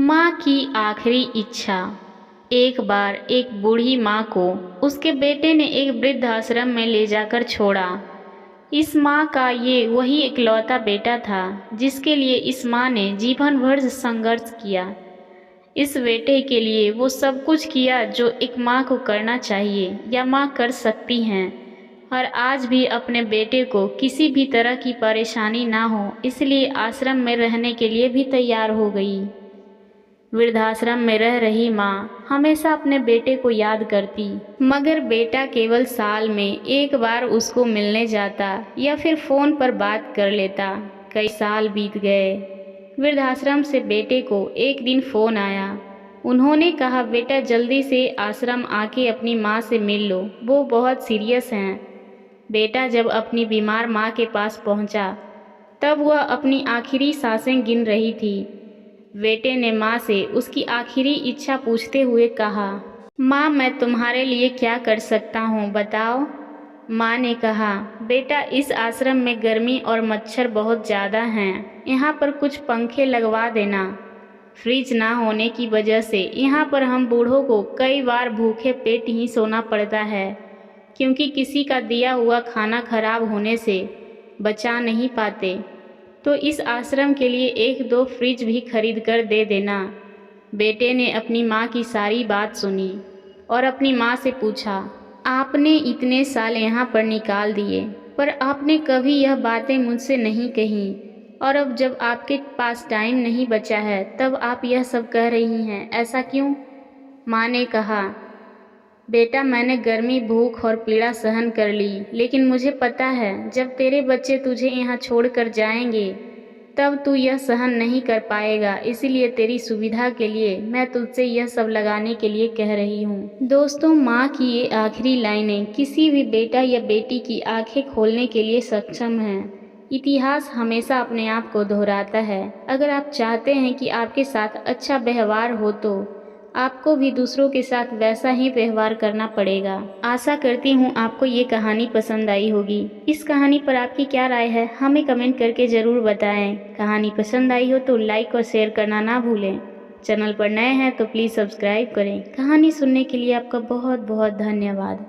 माँ की आखिरी इच्छा। एक बार एक बूढ़ी माँ को उसके बेटे ने एक वृद्धाश्रम में ले जाकर छोड़ा। इस माँ का ये वही इकलौता बेटा था जिसके लिए इस माँ ने जीवन भर संघर्ष किया। इस बेटे के लिए वो सब कुछ किया जो एक माँ को करना चाहिए या माँ कर सकती हैं, और आज भी अपने बेटे को किसी भी तरह की परेशानी ना हो इसलिए आश्रम में रहने के लिए भी तैयार हो गई। वृद्धाश्रम में रह रही माँ हमेशा अपने बेटे को याद करती, मगर बेटा केवल साल में एक बार उसको मिलने जाता या फिर फ़ोन पर बात कर लेता। कई साल बीत गए। वृद्धाश्रम से बेटे को एक दिन फ़ोन आया। उन्होंने कहा, बेटा जल्दी से आश्रम आके अपनी माँ से मिल लो, वो बहुत सीरियस हैं। बेटा जब अपनी बीमार माँ के पास पहुँचा तब वह अपनी आखिरी सांसें गिन रही थी। बेटे ने माँ से उसकी आखिरी इच्छा पूछते हुए कहा, माँ मैं तुम्हारे लिए क्या कर सकता हूँ बताओ। माँ ने कहा, बेटा इस आश्रम में गर्मी और मच्छर बहुत ज़्यादा हैं, यहाँ पर कुछ पंखे लगवा देना। फ्रिज ना होने की वजह से यहाँ पर हम बूढ़ों को कई बार भूखे पेट ही सोना पड़ता है, क्योंकि किसी का दिया हुआ खाना खराब होने से बचा नहीं पाते। तो इस आश्रम के लिए एक दो फ्रिज भी खरीद कर दे देना। बेटे ने अपनी माँ की सारी बात सुनी और अपनी माँ से पूछा, आपने इतने साल यहाँ पर निकाल दिए पर आपने कभी यह बातें मुझसे नहीं कही, और अब जब आपके पास टाइम नहीं बचा है तब आप यह सब कह रही हैं, ऐसा क्यों। माँ ने कहा, बेटा मैंने गर्मी भूख और पीड़ा सहन कर ली, लेकिन मुझे पता है जब तेरे बच्चे तुझे यहाँ छोड़कर जाएंगे तब तू यह सहन नहीं कर पाएगा, इसीलिए तेरी सुविधा के लिए मैं तुझसे यह सब लगाने के लिए कह रही हूँ। दोस्तों, माँ की ये आखिरी लाइनें किसी भी बेटा या बेटी की आंखें खोलने के लिए सक्षम हैं। इतिहास हमेशा अपने आप को दोहराता है। अगर आप चाहते हैं कि आपके साथ अच्छा व्यवहार हो तो आपको भी दूसरों के साथ वैसा ही व्यवहार करना पड़ेगा। आशा करती हूँ आपको ये कहानी पसंद आई होगी। इस कहानी पर आपकी क्या राय है हमें कमेंट करके ज़रूर बताएं। कहानी पसंद आई हो तो लाइक और शेयर करना ना भूलें। चैनल पर नए हैं तो प्लीज़ सब्सक्राइब करें। कहानी सुनने के लिए आपका बहुत बहुत धन्यवाद।